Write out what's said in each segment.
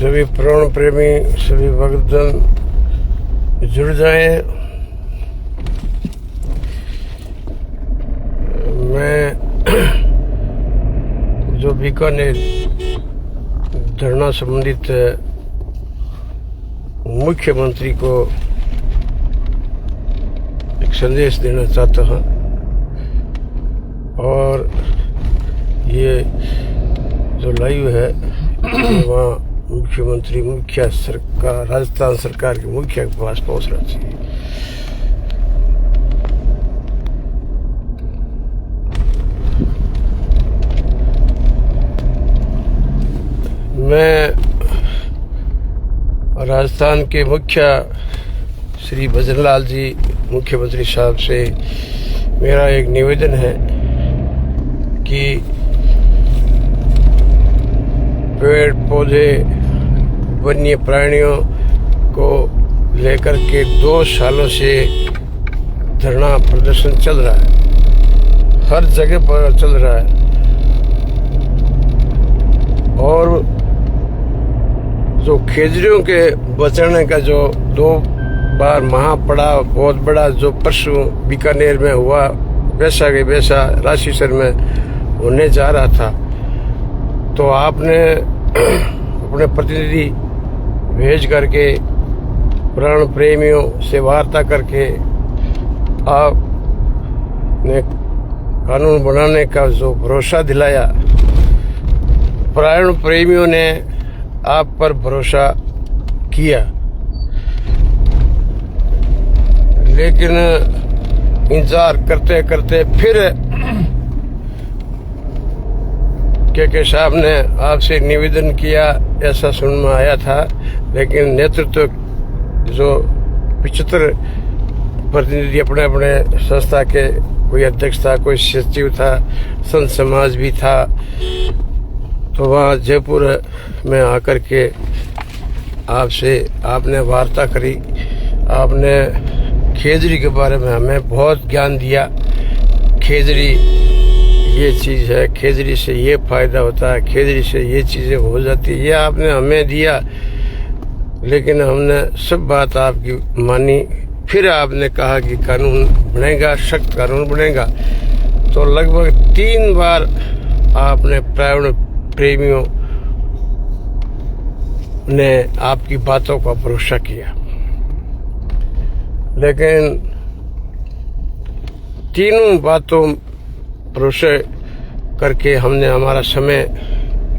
सभी प्राण प्रेमी, सभी भक्तजन जुड़ जाएं। मैं जो बीकानेर धरना संबंधित मुख्यमंत्री को एक संदेश देना चाहता हूँ और ये जो लाइव है वहाँ मुख्यमंत्री मुखिया सरकार, राजस्थान सरकार के मुखिया के पास पहुँचना चाहिए। मैं राजस्थान के मुखिया श्री भजनलाल जी मुख्यमंत्री साहब से मेरा एक निवेदन है कि पेड़ पौधे वन्य प्राणियों को लेकर के 2 सालों से धरना प्रदर्शन चल रहा है, हर जगह पर चल रहा है और जो खेजड़ियों के बचाने का जो 2 बार महापड़ाव बहुत बड़ा जो परसों बीकानेर में हुआ, वैसा के वैसा राशीसर में होने जा रहा था, तो आपने अपने प्रतिनिधि भेज करके प्राण प्रेमियों से वार्ता करके आपने कानून बनाने का जो भरोसा दिलाया, प्राण प्रेमियों ने आप पर भरोसा किया, लेकिन इंतजार करते करते फिर के साहब ने आपसे निवेदन किया, ऐसा सुन में आया था, लेकिन नेतृत्व जो 75 प्रतिनिधि अपने अपने संस्था के, कोई अध्यक्ष था, कोई सचिव था, संत समाज भी था, तो वहाँ जयपुर में आकर के आपने वार्ता करी, आपने खेजड़ी के बारे में हमें बहुत ज्ञान दिया। खेजड़ी ये चीज़ है, खेजड़ी से ये फायदा होता है, खेजड़ी से ये चीज़ें हो जाती है, ये आपने हमें दिया, लेकिन हमने सब बात आपकी मानी। फिर आपने कहा कि कानून बनेगा, सख्त कानून बनेगा, तो लगभग 3 बार आपने प्राण प्रेमियों ने आपकी बातों का भरोसा किया, लेकिन तीनों बातों भरोसे करके हमने हमारा समय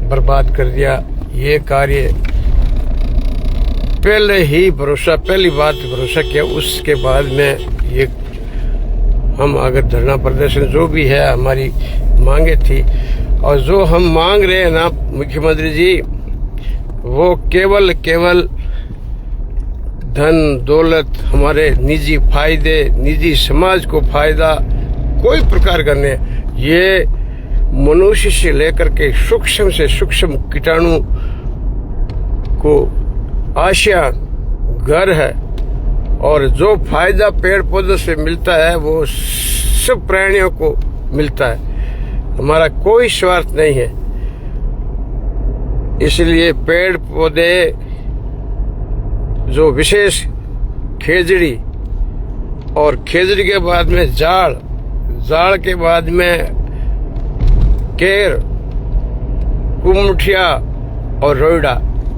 बर्बाद कर दिया। ये कार्य पहली बात भरोसा किया, उसके बाद में ये हम अगर धरना प्रदर्शन जो भी है हमारी मांगे थी, और जो हम मांग रहे हैं ना मुख्यमंत्री जी, वो केवल धन दौलत, हमारे निजी फायदे, निजी समाज को फायदा कोई प्रकार का नहीं। ये मनुष्य से लेकर के सूक्ष्म से सूक्ष्म कीटाणु को आशिया घर है, और जो फायदा पेड़ पौधों से मिलता है वो सब प्राणियों को मिलता है। हमारा कोई स्वार्थ नहीं है, इसलिए पेड़ पौधे जो विशेष खेजड़ी, और खेजड़ी के बाद में जाड़ के बाद में केर, कुमठिया और रोइडा,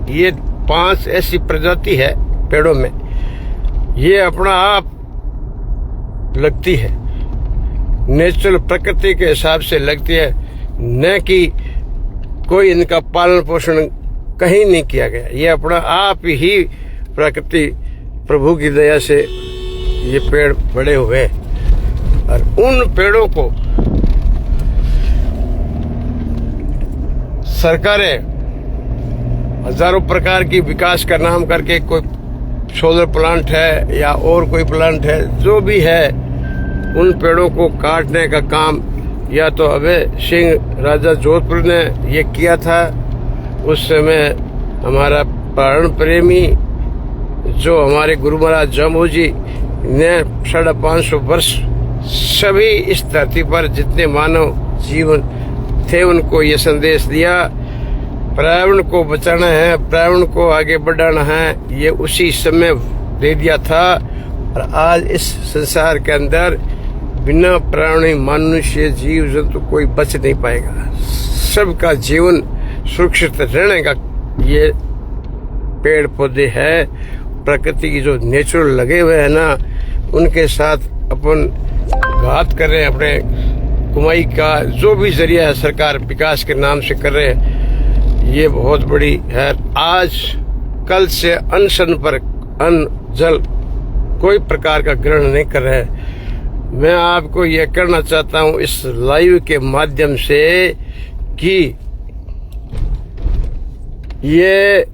ये 5 ऐसी प्रजाति है पेड़ों में, ये अपना आप लगती है, नेचुरल प्रकृति के हिसाब से लगती है, न कि कोई इनका पालन पोषण कहीं नहीं किया गया। ये अपना आप ही प्रकृति प्रभु की दया से ये पेड़ बड़े हुए, और उन पेड़ों को सरकारें हजारों प्रकार की विकास का नाम करके, कोई सोलर प्लांट है या और कोई प्लांट है, जो भी है, उन पेड़ों को काटने का काम या तो अभय सिंह राजा जोधपुर ने ये किया था। उस समय हमारा प्राण प्रेमी जो हमारे गुरु महाराज जम्मू जी ने 550 वर्ष सभी इस धरती पर जितने मानव जीवन थे उनको ये संदेश दिया, पर्यावरण को बचाना है, पर्यावरण को आगे बढ़ाना है, ये उसी समय दे दिया था। और आज इस संसार के अंदर बिना प्राणी, मनुष्य, जीव जंतु कोई बच नहीं पाएगा। सबका जीवन सुरक्षित रहने का ये पेड़ पौधे है, प्रकृति की जो नेचुरल लगे हुए हैं ना, उनके साथ अपन घात कर रहे हैं। अपने कमाई का जो भी जरिया है सरकार विकास के नाम से कर रहे हैं, ये बहुत बड़ी है। आज कल से अनशन पर अन्न जल कोई प्रकार का ग्रहण नहीं कर रहे। मैं आपको यह कहना चाहता हूं इस लाइव के माध्यम से कि ये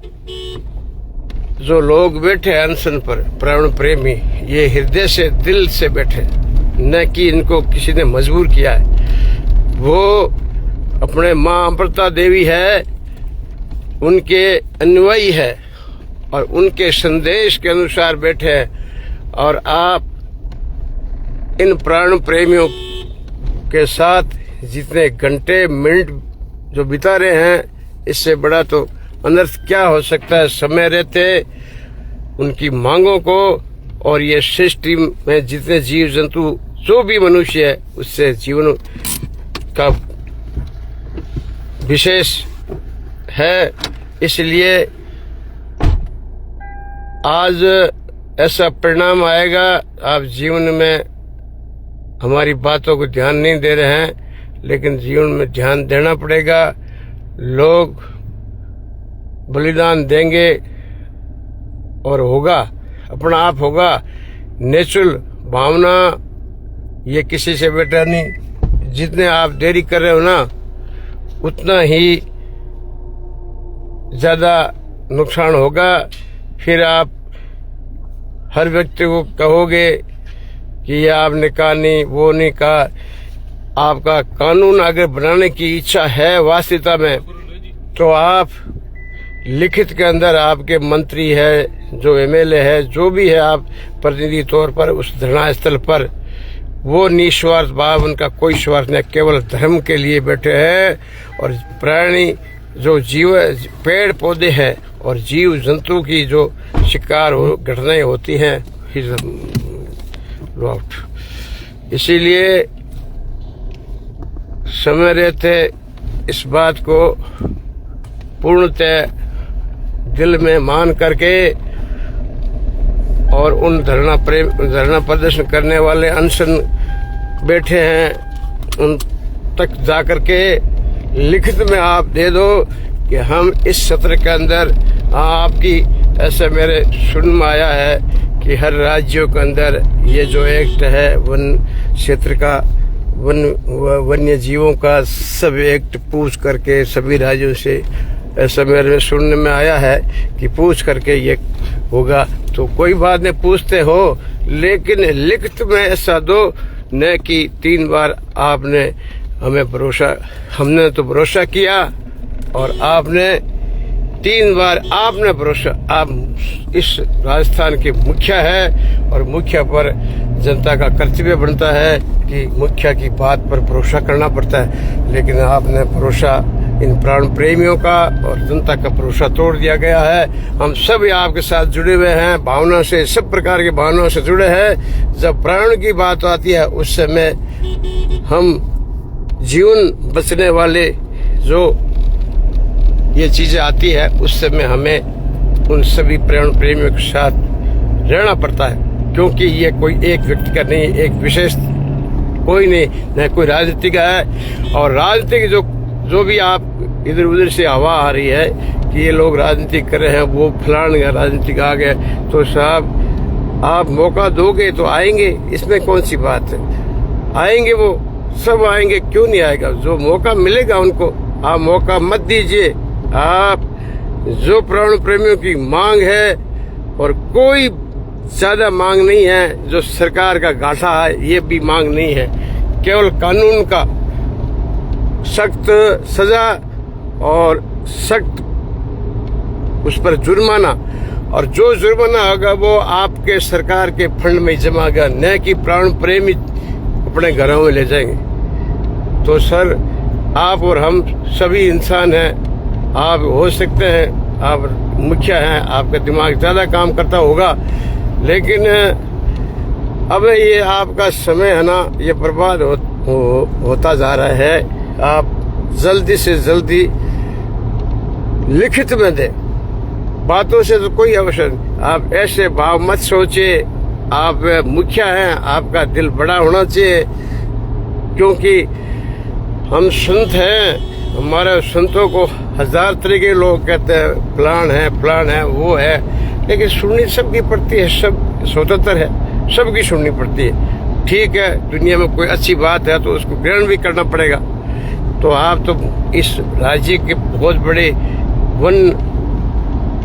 जो लोग बैठे हैं अनशन पर, पर्यावरण प्रेमी, ये हृदय से, दिल से बैठे, न कि इनको किसी ने मजबूर किया है। वो अपने माँ अमृता देवी है, उनके अनुयायी है और उनके संदेश के अनुसार बैठे हैं। और आप इन प्राण प्रेमियों के साथ जितने घंटे मिनट जो बिता रहे हैं, इससे बड़ा तो अनर्थ क्या हो सकता है। समय रहते उनकी मांगों को और ये सृष्टि में जितने जीव जंतु, जो भी मनुष्य है, उससे जीवन का विशेष है। इसलिए आज ऐसा परिणाम आएगा, आप जीवन में हमारी बातों को ध्यान नहीं दे रहे हैं, लेकिन जीवन में ध्यान देना पड़ेगा। लोग बलिदान देंगे और होगा, अपना आप होगा। नेचुरल भावना ये किसी से बेटा नहीं। जितने आप देरी कर रहे हो ना, उतना ही ज्यादा नुकसान होगा। फिर आप हर व्यक्ति को कहोगे कि ये आपने कहा नहीं, वो नहीं कहा। आपका कानून अगर बनाने की इच्छा है वास्तविकता में, तो आप लिखित के अंदर आपके मंत्री है, जो एमएलए है, जो भी है, आप प्रतिनिधि तौर पर उस धरना स्थल पर, वो निस्वार्थ भाव, उनका कोई स्वार्थ नहीं, केवल धर्म के लिए बैठे हैं। और प्राणी जो जीव, पेड़ पौधे हैं और जीव जंतु की जो शिकार घटनाएं होती हैं, इसीलिए समय रहते इस बात को पूर्णतः दिल में मान करके और उन धरना प्रदर्शन करने वाले अनशन बैठे हैं, उन तक जाकर के लिखित में आप दे दो कि हम इस सत्र के अंदर आपकी, ऐसा मेरे सुन में आया है कि हर राज्यों के अंदर ये जो एक्ट है वन क्षेत्र का, वन्य जीवों का सब एक्ट पूछ करके सभी राज्यों से, ऐसा मेरे सुनने में आया है कि पूछ करके ये होगा। तो कोई बात नहीं, पूछते हो, लेकिन लिखित में ऐसा दो, न कि 3 बार आपने हमें भरोसा, हमने तो भरोसा किया और आपने 3 बार आपने भरोसा। आप इस राजस्थान के मुखिया है और मुखिया पर जनता का कर्तव्य बनता है कि मुखिया की बात पर भरोसा करना पड़ता है, लेकिन आपने भरोसा इन प्राण प्रेमियों का और जनता का भरोसा तोड़ दिया गया है। हम सब आपके साथ जुड़े हुए हैं, भावना से, सब प्रकार की भावनाओं से जुड़े हैं। जब प्राण की बात आती है, उस समय हम जीवन बचने वाले जो ये चीजें आती है, उस समय हमें उन सभी प्राण प्रेमियों के साथ रहना पड़ता है, क्योंकि ये कोई एक व्यक्ति का नहीं, एक विशेष कोई नहीं, न कोई राजनीति का है। और राजनीति की जो भी आप इधर उधर से हवा आ रही है कि ये लोग राजनीति कर रहे हैं, वो फलान राजनीतिक आ गए, तो साहब आप मौका दोगे तो आएंगे, इसमें कौन सी बात है। आएंगे, वो सब आएंगे, क्यों नहीं आएगा। जो मौका मिलेगा उनको आप मौका मत दीजिए। आप जो प्राण प्रेमियों की मांग है, और कोई ज्यादा मांग नहीं है, जो सरकार का गाठा है, ये भी मांग नहीं है, केवल कानून का सख्त सजा और सख्त उस पर जुर्माना, और जो जुर्माना होगा वो आपके सरकार के फंड में जमा होगा, न कि प्राण प्रेमी अपने घरों में ले जाएंगे। तो सर, आप और हम सभी इंसान हैं, आप हो सकते हैं, आप मुखिया हैं, आपका दिमाग ज़्यादा काम करता होगा, लेकिन अब ये आपका समय है ना, ये बर्बाद होता जा रहा है। आप जल्दी से जल्दी लिखित में दें, बातों से तो कोई आवश्यक नहीं। आप ऐसे भाव मत सोचिए, आप मुखिया हैं, आपका दिल बड़ा होना चाहिए, क्योंकि हम संत हैं। हमारे संतों को हजार तरह के लोग कहते हैं, प्लान है, वो है, लेकिन सुननी सबकी पड़ती है, सब स्वतंत्र है, सबकी सुननी पड़ती है। ठीक है, दुनिया में कोई अच्छी बात है तो उसको ग्रहण भी करना पड़ेगा। तो आप तो इस राज्य के बहुत बड़े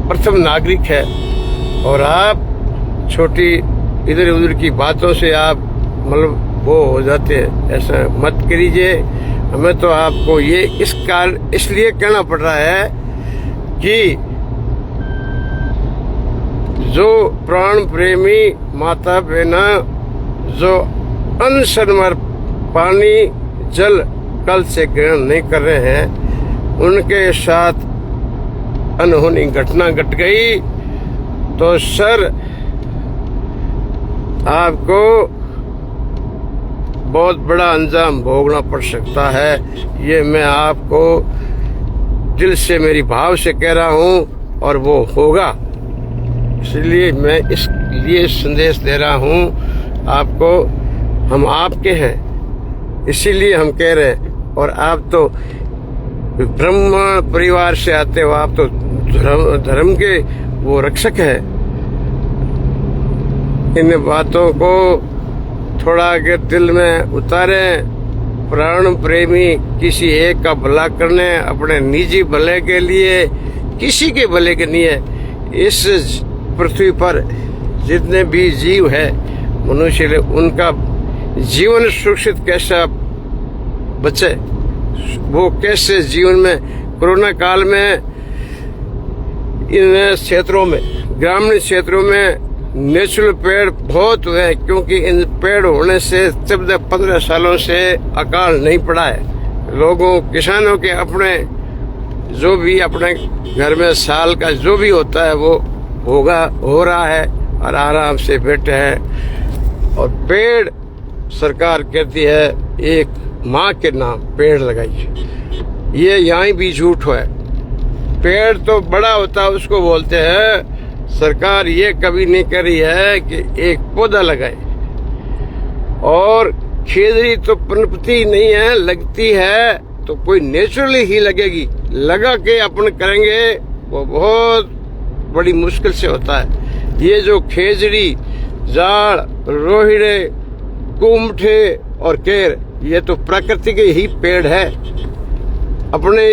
प्रथम नागरिक है, और आप छोटी इधर उधर की बातों से आप मतलब वो हो जाते हैं। ऐसा मत करिए। हमें तो आपको ये इसलिए कहना पड़ रहा है कि जो प्राण प्रेमी माता बहना जो अनशर्मर पानी जल कल से ग्रहण नहीं कर रहे हैं, उनके साथ अनहोनी घटना घट गई तो सर आपको बहुत बड़ा अंजाम भोगना पड़ सकता है। ये मैं आपको दिल से, मेरी भाव से कह रहा हूँ, और वो होगा। इसलिए मैं इसलिए संदेश दे रहा हूँ आपको। हम आपके हैं, इसीलिए हम कह रहे हैं। और आप तो ब्रह्म परिवार से आते हो, आप तो धर्म के वो रक्षक है। इन बातों को थोड़ा के दिल में उतारें। प्राण प्रेमी किसी एक का भला करने, अपने निजी भले के लिए, किसी के भले के लिए, इस पृथ्वी पर जितने भी जीव है मनुष्य, उनका जीवन सुरक्षित कैसा बचे, वो कैसे जीवन में कोरोना काल में इन क्षेत्रों में, ग्रामीण क्षेत्रों में नेचुरल पेड़ बहुत हुए, क्योंकि इन पेड़ होने से 14-15 सालों से अकाल नहीं पड़ा है। लोगों, किसानों के अपने जो भी अपने घर में साल का जो भी होता है वो हो रहा है, और आराम से बैठे हैं। और पेड़ सरकार कहती है एक माँ के नाम पेड़ लगाइए, ये यहाँ भी झूठ है। पेड़ तो बड़ा होता है, उसको बोलते हैं। सरकार ये कभी नहीं कर रही है कि एक पौधा लगाए। और खेजड़ी तो पनपती नहीं है, लगती है तो कोई नेचुरली ही लगेगी। लगा के अपन करेंगे वो बहुत बड़ी मुश्किल से होता है। ये जो खेजड़ी, जाड़, रोहिड़े, कुमठे और केर, ये तो प्रकृति के ही पेड़ है। अपने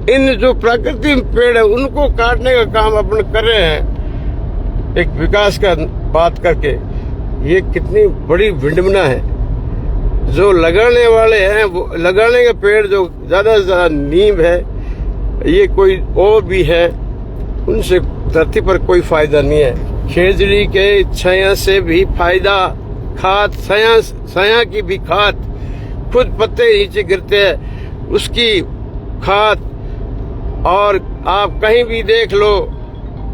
इन जो प्राकृतिक पेड़ है उनको काटने का काम अपन कर रहे हैं, एक विकास का बात करके। ये कितनी बड़ी विडंबना है। जो लगाने वाले हैं, वो लगाने के पेड़ जो ज्यादा से ज्यादा नीम है, ये कोई और भी है, उनसे धरती पर कोई फायदा नहीं है। खेजड़ी के छाया से भी फायदा, खाद छाया की भी खाद, खुद पत्ते नीचे गिरते हैं उसकी खाद। और आप कहीं भी देख लो,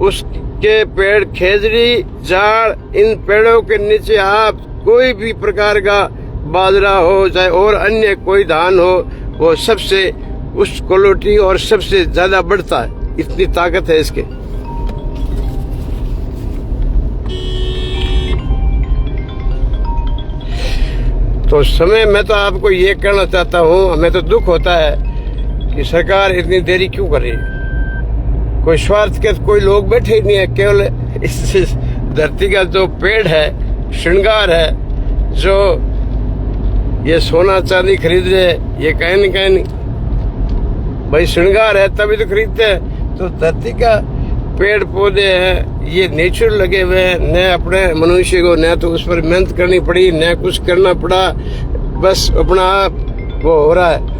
उसके पेड़, खेजड़ी, जाड़, इन पेड़ों के नीचे आप कोई भी प्रकार का बाजरा हो, चाहे और अन्य कोई धान हो, वो सबसे उस क्वालिटी और सबसे ज्यादा बढ़ता है। इतनी ताकत है इसके। तो समय मैं तो आपको ये कहना चाहता हूँ, हमें तो दुख होता है कि सरकार इतनी देरी क्यों कर रही है। कोई स्वार्थ के कोई लोग बैठे ही नहीं है। केवल इस धरती का जो पेड़ है, श्रृंगार है, जो ये सोना चांदी खरीद रहे, ये कहीं नहीं भाई श्रृंगार है तभी तो खरीदते हैं। तो धरती का पेड़ पौधे हैं, ये नेचुरल लगे हुए हैं। न अपने मनुष्य को न तो उस पर मेहनत करनी पड़ी, न कुछ करना पड़ा, बस अपना वो हो रहा है।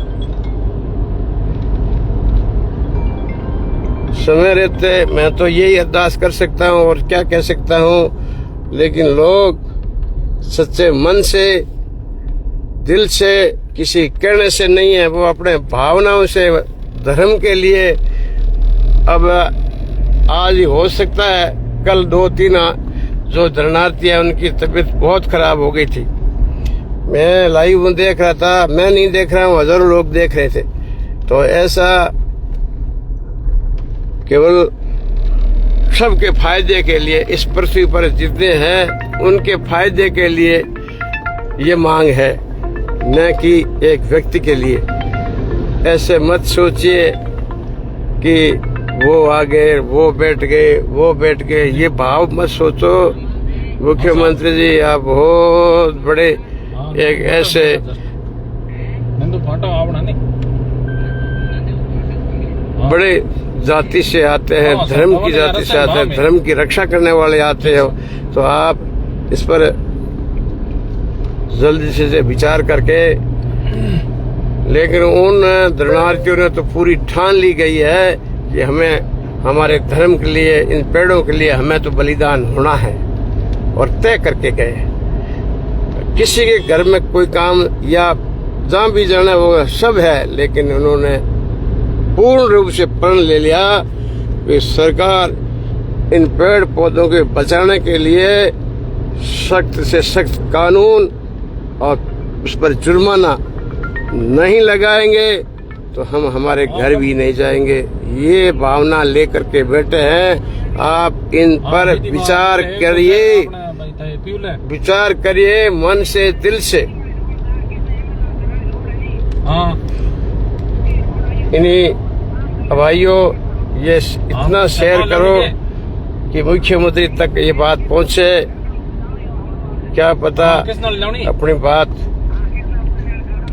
समय रहते मैं तो यही अरदास कर सकता हूँ और क्या कह सकता हूँ, लेकिन लोग सच्चे मन से, दिल से किसी कहने से नहीं है, वो अपने भावनाओं से धर्म के लिए। अब आज ही हो सकता है कल 2-3 जो धरनार्थी है उनकी तबीयत बहुत खराब हो गई थी। मैं लाइव देख रहा था, मैं नहीं देख रहा हूँ, हजारों लोग देख रहे थे। तो ऐसा केवल सबके फायदे के लिए, इस पृथ्वी पर जितने हैं उनके फायदे के लिए ये मांग है, न कि एक व्यक्ति के लिए। ऐसे मत सोचिए कि वो आ गए, वो बैठ गए, वो बैठ गए, ये भाव मत सोचो। मुख्यमंत्री जी आप बहुत बड़े एक ऐसे बड़े जाति से आते हैं, धर्म की जाति से आते हैं, धर्म की रक्षा करने वाले आते हो, तो आप इस पर जल्दी से विचार करके। लेकिन उन धरनार्थियों ने तो पूरी ठान ली गई है कि हमें हमारे धर्म के लिए, इन पेड़ों के लिए हमें तो बलिदान होना है, और तय करके गए। किसी के घर में कोई काम या जहाँ भी जाना वो सब है, लेकिन उन्होंने पूर्ण रूप से प्रण ले लिया कि सरकार इन पेड़ पौधों के बचाने के लिए सख्त से सख्त कानून और उस पर जुर्माना नहीं लगाएंगे तो हम हमारे घर भी नहीं जाएंगे। ये भावना लेकर के बैठे हैं। आप इन पर विचार करिए, विचार करिए मन से, दिल से। इन्हीं भाइयों, ये इतना शेयर करो कि मुख्यमंत्री तक ये बात पहुंचे। क्या पता अपनी बात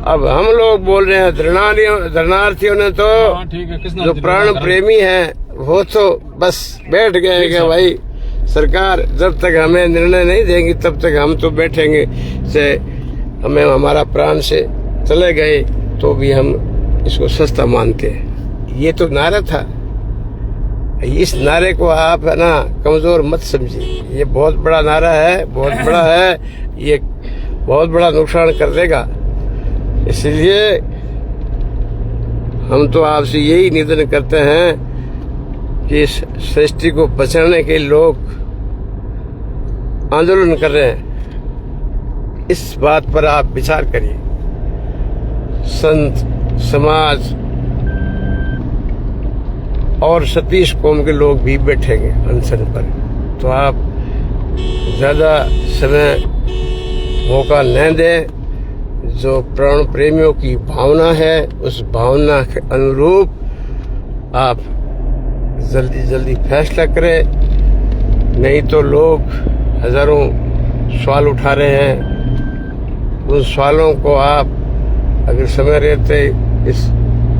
अब हम लोग बोल रहे हैं, धरनार्थियों ने तो जो प्राण प्रेमी है वो तो बस बैठ गए कि भाई सरकार जब तक हमें निर्णय नहीं देंगी तब तक हम तो बैठेंगे, से हमें हमारा प्राण से चले गए तो भी हम इसको सस्ता मानते हैं। ये तो नारा था। इस नारे को आप है ना कमजोर मत समझिए। ये बहुत बड़ा नारा है, बहुत बड़ा है, ये बहुत बड़ा नुकसान कर देगा। इसलिए हम तो आपसे यही निवेदन करते हैं कि इस सृष्टि को बचाने के लोग आंदोलन कर रहे हैं, इस बात पर आप विचार करिए। संत समाज और सतीश कौम के लोग भी बैठेंगे अनशन पर, तो आप ज्यादा समय मौका न दें। जो प्राण प्रेमियों की भावना है उस भावना के अनुरूप आप जल्दी जल्दी फैसला करें, नहीं तो लोग हजारों सवाल उठा रहे हैं। उन सवालों को आप अगर समय रहते इस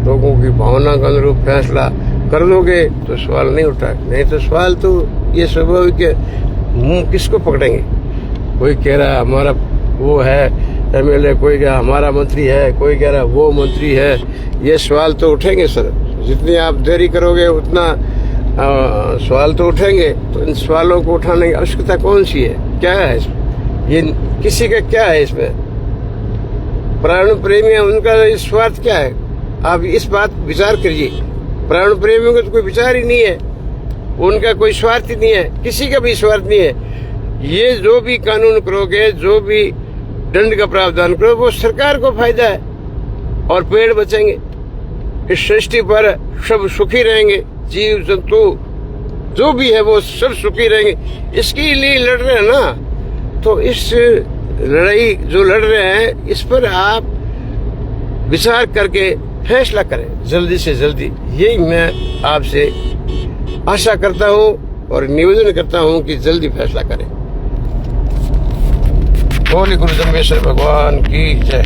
लोगों की भावना के अनुरूप फैसला कर दोगे तो सवाल नहीं उठा, नहीं तो सवाल तो ये स्वाभाविक है, मुंह किसको पकड़ेंगे। कोई कह रहा है हमारा वो है एमएलए, कोई कह रहा हमारा मंत्री है, कोई कह रहा वो मंत्री है। ये सवाल तो उठेंगे सर, जितनी आप देरी करोगे उतना सवाल तो उठेंगे। तो इन सवालों को उठाने की आवश्यकता कौन सी है, क्या है इसमें, ये किसी का क्या है इसमें। प्राण प्रेमी है, उनका स्वार्थ क्या है, आप इस बात विचार करिए। प्राण प्रेमियों का तो कोई विचार ही नहीं है, उनका कोई स्वार्थ ही नहीं है, किसी का भी स्वार्थ नहीं है। ये जो भी कानून करोगे, जो भी दंड का प्रावधान करो, वो सरकार को फायदा है और पेड़ बचेंगे। इस सृष्टि पर सब सुखी रहेंगे, जीव जंतु जो भी है वो सब सुखी रहेंगे। इसके लिए लड़ रहे हैं ना, तो इस लड़ाई जो लड़ रहे हैं इस पर आप विचार करके फैसला करें जल्दी से जल्दी। यही मैं आपसे आशा करता हूँ और निवेदन करता हूँ कि जल्दी फैसला करें। बोले गुरु जम्बेश्वर भगवान की जय।